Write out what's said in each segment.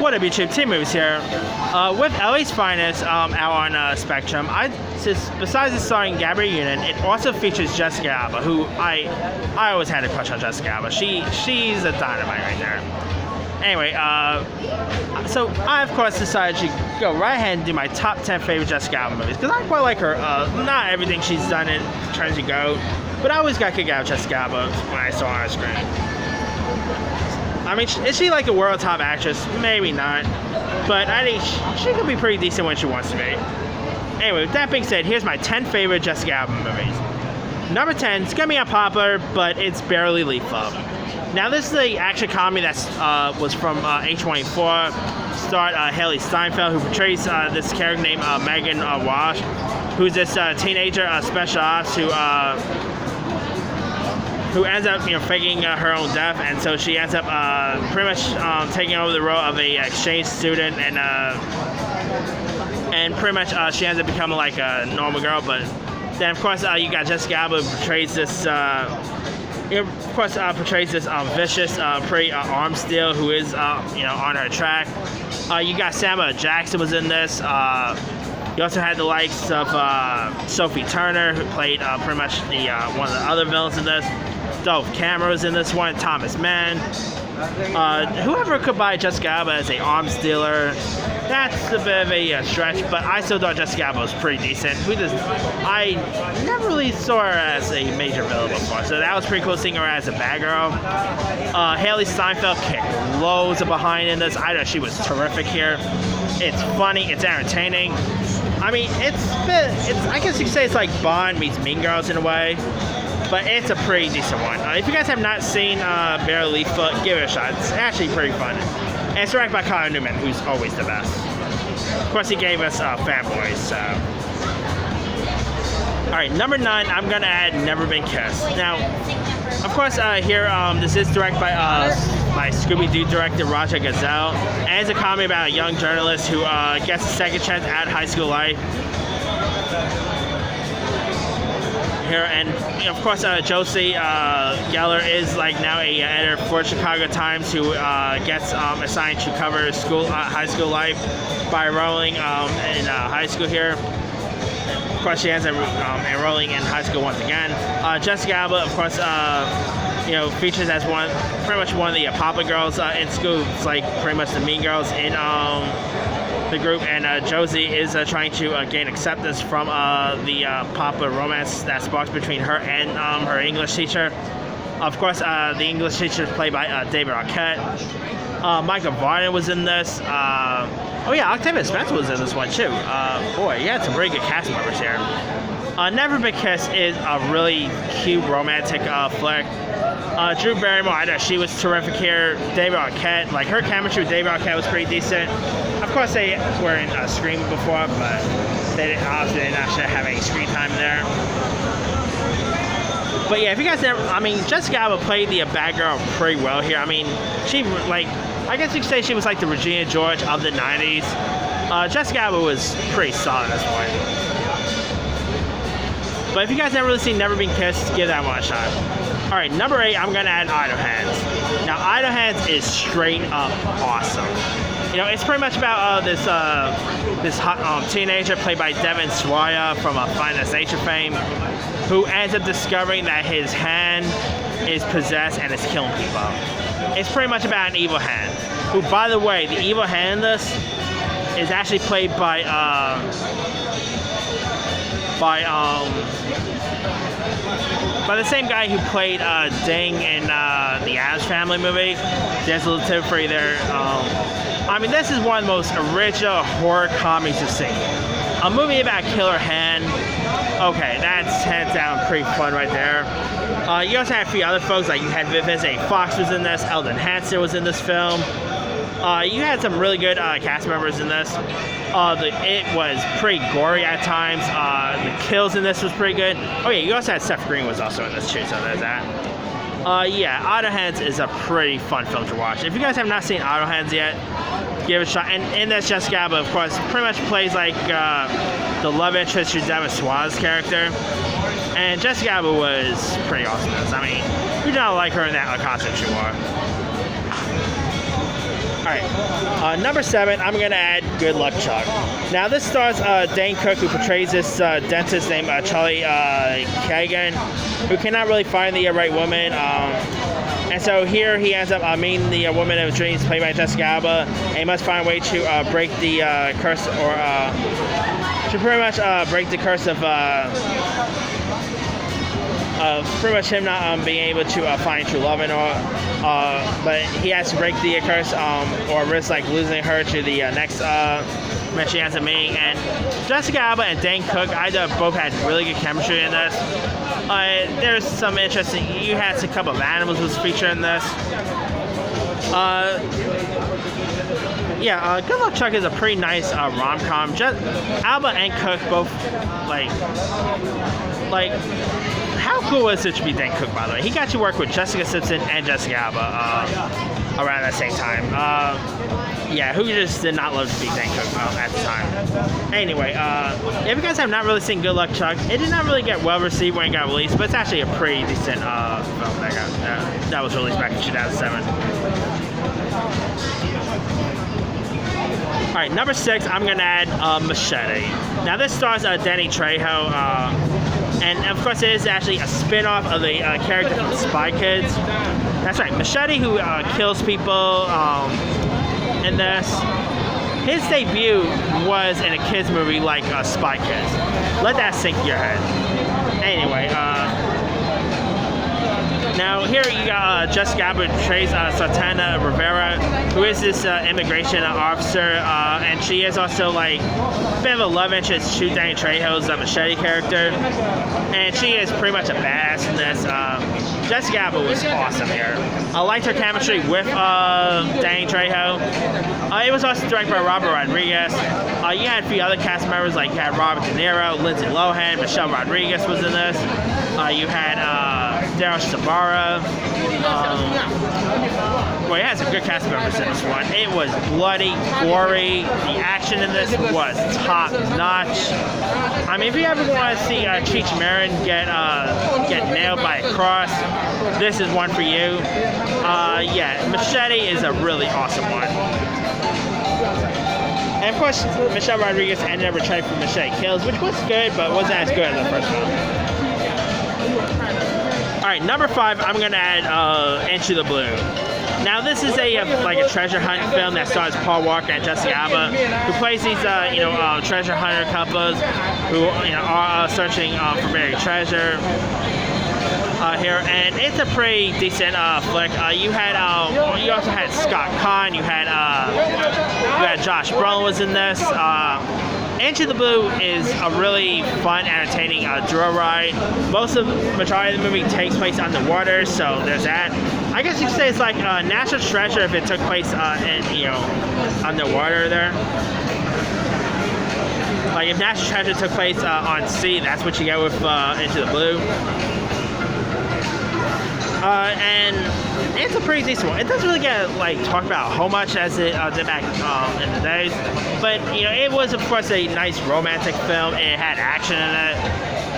What up, YouTube? Team Movies here. With Ellie's Finest out on Spectrum, besides the starring Gabrielle Union, it also features Jessica Alba, who I always had a crush on Jessica Alba. She's a dynamite right there. Anyway, so I, of course, decided to go right ahead and do my top 10 favorite Jessica Alba movies, because I quite like her. Not everything she's done in terms of go, but I always got a kick out of Jessica Alba when I saw her on screen. I mean, is she like a world top actress? Maybe not, but I think she could be pretty decent when she wants to be. Anyway, with that being said, here's my 10 favorite Jessica Alba movies. Number 10, it's gonna be unpopular, but it's barely Leaf Club. Now, this is the action comedy that was from A24, starred Haley Steinfeld, who portrays this character named Megan Walsh, who's this teenager special ops who ends up, faking her own death, and so she ends up pretty much taking over the role of a exchange student, and pretty much she ends up becoming like a normal girl. But then, of course, you got Jessica Alba, who portrays this. Portrays this vicious, pretty arms deal who is, on her track. You got Samuel Jackson was in this. You also had the likes of Sophie Turner, who played pretty much the one of the other villains in this. Dove Cameron was in this one. Thomas Mann. Whoever could buy Jessica Alba as a arms dealer, that's a bit of a stretch, but I still thought Jessica Alba was pretty decent. I never really saw her as a major villain before, so that was pretty cool seeing her as a bad girl. Haley Steinfeld kicked loads of behind in this. I thought she was terrific here. It's funny, it's entertaining. I mean, I guess you could say it's like Bond meets Mean Girls in a way, but it's a pretty decent one. If you guys have not seen Barely Leaf Foot, give it a shot. It's actually pretty fun. And it's directed by Colin Newman, who's always the best. Of course, he gave us Fanboys, so. Alright, number 9, I'm going to add Never Been Kissed. Now, of course, here, this is directed by Scooby-Doo director Roger Gazelle, and it's a comedy about a young journalist who gets a second chance at high school life. Here, and of course, Josie Geller is like now a editor for Chicago Times, who gets assigned to cover high school life by enrolling in high school here. Of course, she ends up enrolling in high school once again. Jessica Alba, of course, features as pretty much one of the Papa girls in school. It's like pretty much the mean girls in the group, and Josie is trying to gain acceptance from the Papa romance that sparks between her and her English teacher. Of course, the English teacher is played by David Arquette. Michael Varden was in this. Octavia Spencer was in this one too. Boy, you had some really good cast members here. Never Been Kissed is a really cute romantic flick. Drew Barrymore, I know she was terrific here. David Arquette, like her chemistry with David Arquette was pretty decent. Of course, they were in Scream before, but they didn't actually have any screen time there. But yeah, if you guys never, Jessica Alba played the bad girl pretty well here. I mean, I guess you could say she was like the Regina George of the 90s. Jessica Alba was pretty solid in this one. But if you guys never really seen Never Been Kissed, give that one a shot. Alright, number 8, I'm going to add Idle Hands. Now, Idle Hands is straight up awesome. It's pretty much about this hot teenager played by Devin Swaya from Finest Nature fame, who ends up discovering that his hand is possessed and is killing people. It's pretty much about an evil hand, who, by the way, the evil hand in this is actually played by the same guy who played Ding in the Addams Family movie. There's a little tip for you there. This is one of the most original horror comedies you've seen. A movie about killer hand. Okay, that's hands down pretty fun right there. You also had a few other folks, like you had Vivica A. Fox was in this, Eldon Hansen was in this film. You had some really good cast members in this. It was pretty gory at times. The kills in this was pretty good. Oh yeah, you also had Seth Green was also in this too, so there's that. Idle Hands is a pretty fun film to watch. If you guys have not seen Idle Hands yet, give it a shot. And in this, Jessica Alba, of course, pretty much plays like the love interest to Devin Swa's character. And Jessica Alba was pretty awesome in this. Who did not like her in that costume she wore? right. Number 7, I'm gonna add Good Luck Chuck. Now this stars Dane Cook, who portrays this dentist named Charlie Kagan, who cannot really find the right woman. And so here he ends up meeting the woman of dreams, played by Jessica Alba, and he must find a way to break the curse, or to pretty much break the curse of pretty much him not being able to find true love and all. But he has to break the curse, or risk like losing her to the next match she has a meeting. And Jessica Alba and Dane Cook, I both had really good chemistry in this. There's some interesting. You had a couple of animals was featured in this. Good Luck Chuck is a pretty nice rom-com. Alba and Cook both like. How cool is it to be Dane Cook, by the way? He got to work with Jessica Simpson and Jessica Alba around that same time. Who just did not love to be Dane Cook at the time? Anyway, if you guys have not really seen Good Luck Chuck, it did not really get well received when it got released, but it's actually a pretty decent film that was released back in 2007. All right, number 6, I'm gonna add Machete. Now this stars Danny Trejo, and of course it is actually a spin-off of the character from Spy Kids. That's right, Machete, who kills people in this. His debut was in a kids movie like Spy Kids. Let that sink in your head. Anyway, now here you got Jessica Alba portrays Sultana Rivera, who is this immigration officer, and she is also like a bit of a love interest to Danny Trejo's Machete character, and she is pretty much a badass in this. Jessica Alba was awesome here. I liked her chemistry with Danny Trejo. It was also directed by Robert Rodriguez. You had a few other cast members, like you had Robert De Niro, Lindsay Lohan, Michelle Rodriguez was in this. You had Daryl Sabara. Well, it had some good cast members in this one. It was bloody, gory. The action in this was top notch. I mean, if you ever want to see Cheech Marin get nailed by a cross, this is one for you. Machete is a really awesome one. And of course, Michelle Rodriguez ended up returning for Machete Kills, which was good, but wasn't as good as the first one. Alright, number 5, I'm going to add Into the Blue. Now this is a treasure hunt film that stars Paul Walker and Jessica Alba, who plays these treasure hunter couples who are searching for buried treasure here, and it's a pretty decent flick. You also had Scott Conn, you had Josh Brolin was in this. Into the Blue is a really fun, entertaining joyride. Majority of the movie takes place underwater, so there's that. I guess you could say it's like National Treasure if it took place underwater there. Like if National Treasure took place on sea, that's what you get with Into the Blue. And it's a pretty decent one. It doesn't really get talked about how much as it did back in the days, but it was of course a nice romantic film. It had action in it.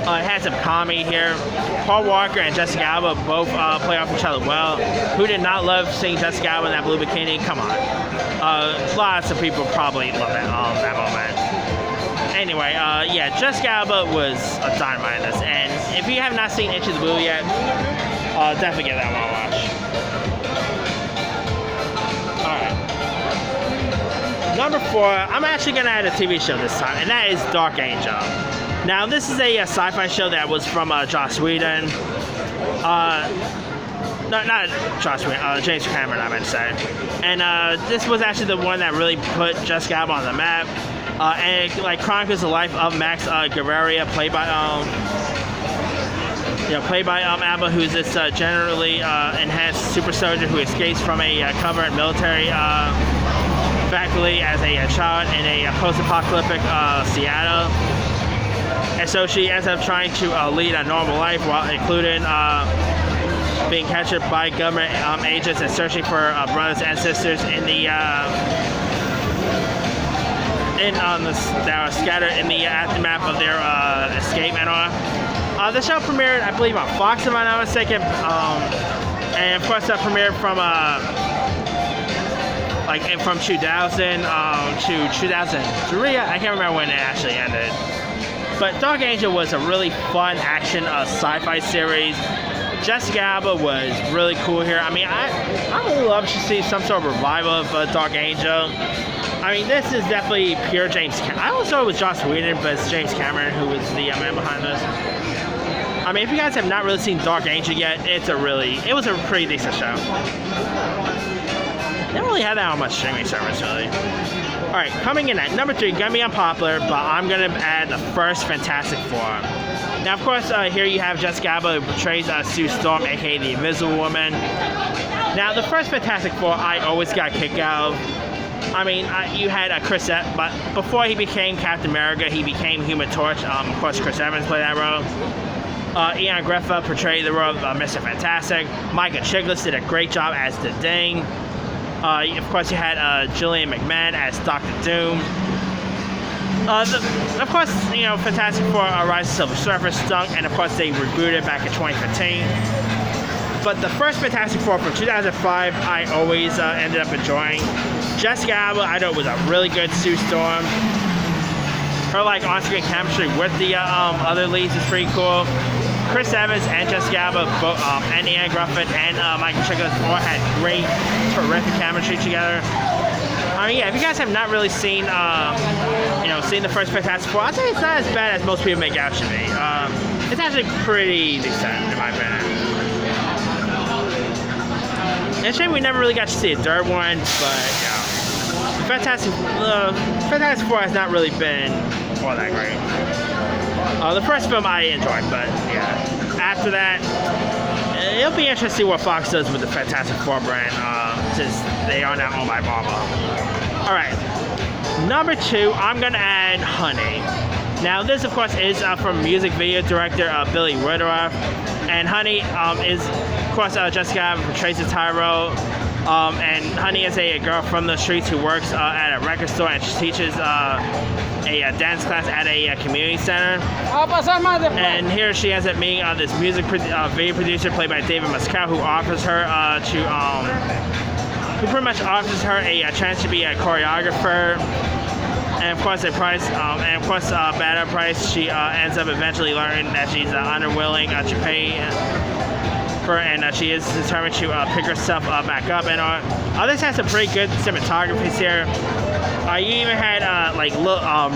It had some comedy here. Paul Walker and Jessica Alba both play off each other well. Who did not love seeing Jessica Alba in that blue bikini? Come on. Lots of people probably love that moment. Anyway, Jessica Alba was a dynamite in this, and if you have not seen Into the Blue yet, definitely give that one a watch. Alright. Number 4, I'm actually going to add a TV show this time, and that is Dark Angel. Now, this is a sci-fi show that was from Joss Whedon. No, not Joss Whedon, James Cameron, I meant to say. And this was actually the one that really put Jessica Alba on the map. And it chronicles the life of Max Guerrera, played by Alba, who's this generally enhanced super soldier who escapes from a covert military faculty as a child in a post-apocalyptic Seattle. And so she ends up trying to lead a normal life, while including being captured by government agents and searching for brothers and sisters in the that are scattered in the aftermath of their escape and all. The show premiered, I believe, on Fox, if I'm not mistaken, and of course that premiered from like from 2000 to 2003. I can't remember when it actually ended. But Dark Angel was a really fun action sci-fi series. Jessica Alba was really cool here. I mean, I would love to see some sort of revival of Dark Angel. I mean, this is definitely pure James Cameron. I always thought it was Joss Whedon, but it's James Cameron who was the man behind this. I mean, if you guys have not really seen Dark Angel yet, it was a pretty decent show. They don't really have that on much streaming service, really. Alright, coming in at number 3, gonna be unpopular, but I'm gonna add the first Fantastic Four. Now, of course, here you have Jessica Alba, who portrays Sue Storm, aka the Invisible Woman. Now, the first Fantastic Four, I always got a kick out of. I mean, you had Chris Evans, but before he became Captain America, he became Human Torch. Of course, Chris Evans played that role. Ian Griffith portrayed the role of Mr. Fantastic. Micah Chiklis did a great job as the Ding. Of course, you had Gillian McMahon as Dr. Doom. Of course, you know, Fantastic Four Rise of Silver Surfer stunk, and of course, they rebooted back in 2015. But the first Fantastic Four from 2005, I always ended up enjoying. Jessica Alba, I thought was a really good Sue Storm. Her like on-screen chemistry with the other leads is pretty cool. Chris Evans and Jessica Alba, and Ian Griffith and Michael Chiklis all had great, terrific chemistry together. I mean, yeah, if you guys have not really seen, seen the first Fantastic Four, I'd say it's not as bad as most people make out to be. It's actually pretty decent, in my opinion. It's a shame we never really got to see a third one, but yeah. Fantastic Four has not really been all that great. The first film I enjoyed, but yeah. After that, it'll be interesting to see what Fox does with the Fantastic Four brand, since they are now owned by Marvel. Alright, number 2, I'm going to add Honey. Now, this, of course, is from music video director Billy Woodruff. And Honey is, of course, Jessica Alba portrays the Tyrell. And Honey is a girl from the streets who works at a record store, and she teaches a dance class at a community center. And here she ends up meeting this music video producer played by David Mescal, who offers her who pretty much offers her a chance to be a choreographer. And of course, bad at price, she ends up eventually learning that she's unwilling to pay for, and she is determined to pick herself back up. And this has some pretty good cinematography here. You even had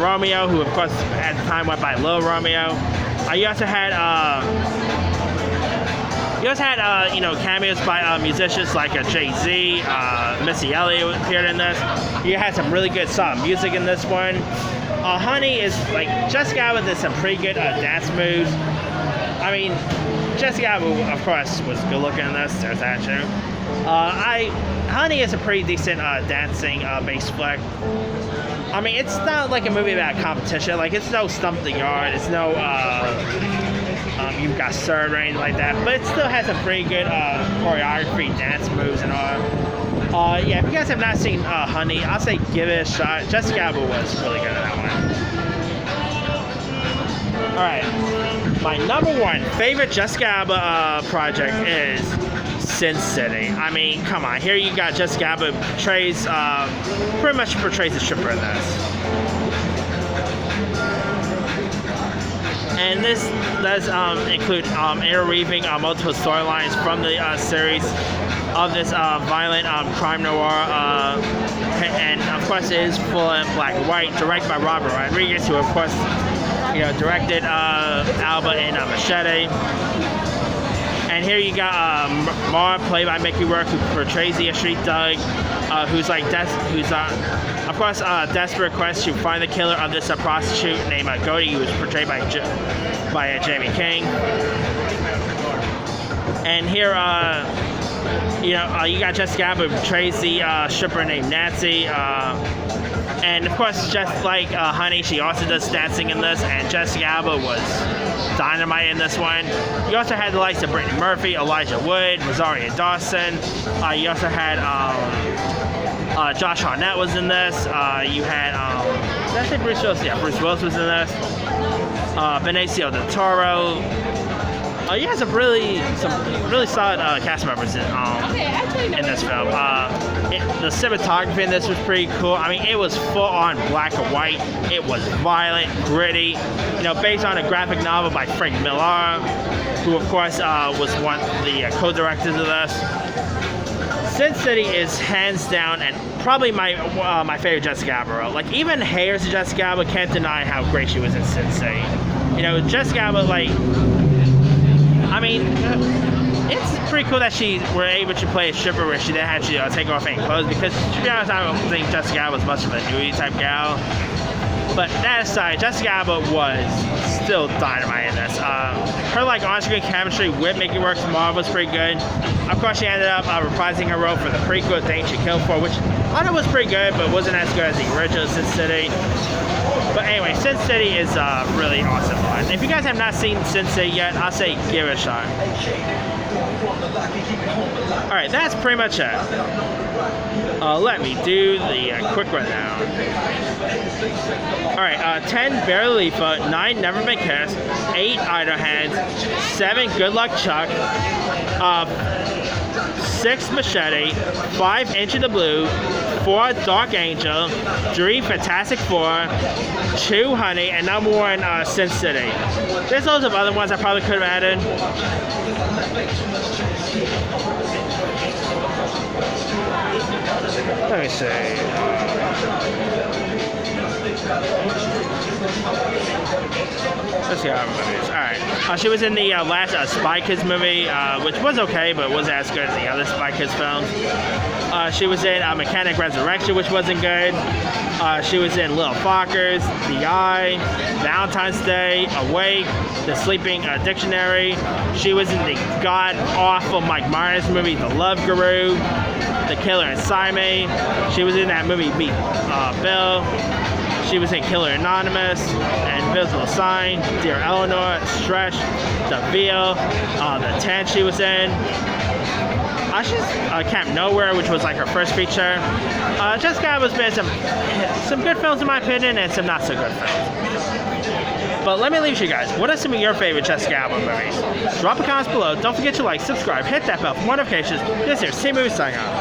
Romeo, who of course at the time went by Lil Romeo. You also had cameos by musicians like Jay-Z, Missy Elliott appeared in this. You had some really good solid music in this one. Honey is Jessica Alba did some pretty good dance moves. I mean, Jessica Alba, of course, was good looking in this. There's that too. Honey is a pretty decent dancing based flick. I mean, it's not like a movie about competition. Like, it's no Stump the Yard. It's no You've Got Served or anything like that. But it still has some pretty good choreography, dance moves, and all. Yeah, if you guys have not seen Honey, I'll say give it a shot. Jessica Alba was really good in that one. Alright, my number 1 favorite Jessica Alba project is Sin City. I mean, come on. Here you got Jessica Alba pretty much portrays the stripper in this. And this does include interweaving multiple storylines from the series of this violent crime noir, and of course it is full in black and white, directed by Robert Rodriguez, who of course directed Alba in Machete. And here you got Mara, played by Mickey Rourke, who portrays the street thug, who's of course desperate quest to find the killer of this prostitute named Goldie, who was portrayed by Jamie King. And here, you got Jessica Alba, who portrays the stripper named Nancy. And of course, just like Honey, she also does dancing in this, and Jessica Alba was dynamite in this one. You also had the likes of Brittany Murphy, Elijah Wood, Rosario Dawson. You also had Josh Hartnett was in this. You had, did I say Bruce Willis? Yeah, Bruce Willis was in this. Benicio del Toro. You have some really solid cast members in this film. The cinematography in this was pretty cool. I mean, it was full on black and white. It was violent, gritty. You know, based on a graphic novel by Frank Miller, who of course was one of the co-directors of this. Sin City is hands down and probably my favorite Jessica Alba role. Like, even haters of Jessica Alba can't deny how great she was in Sin City. You know, Jessica Alba, like, I mean, it's pretty cool that she were able to play a stripper where she didn't have to take off any clothes, because to be honest, I don't think Jessica Alba was much of a nudie type gal. But that aside, Jessica Alba was still dynamite in this. Her like on-screen chemistry with Mickey Rourke's mom was pretty good. Of course, she ended up reprising her role for the prequel, Thing She Killed For, which I thought was pretty good, but wasn't as good as the original Sin City. But anyway, Sin City is really awesome fun. If you guys have not seen Sin City yet, I'll say give it a shot. Alright, that's pretty much it. Let me do the quick rundown. Alright, 10 Barely Leafa, 9 Never Been Kissed, 8 Idle Hands, 7 Good Luck Chuck, 6 Machete, 5 Into the Blue, 4 Dark Angel, 3 Fantastic Four, 2 Honey, and number 1 Sin City. There's loads of other ones I probably could have added. Let me see. Let's see how it is. Alright. She was in the last Spy Kids movie, which was okay, but wasn't as good as the other Spy Kids films. She was in Mechanic Resurrection, which wasn't good. She was in Little Fockers, The Eye, Valentine's Day, Awake, The Sleeping Dictionary. She was in the god-awful Mike Myers movie, The Love Guru, The Killer Inside Me. She was in that movie, Meet Bill. She was in Killer Anonymous, Invisible Sign, Dear Eleanor, Stretch, The Veil, The Tent she was in. She's Camp Nowhere, which was like her first feature. Jessica Alba's been in some good films in my opinion, and some not so good films. But let me leave you guys. What are some of your favorite Jessica Alba movies? Drop a comment below. Don't forget to like, subscribe, hit that bell for more notifications. This is C-Movie signing off.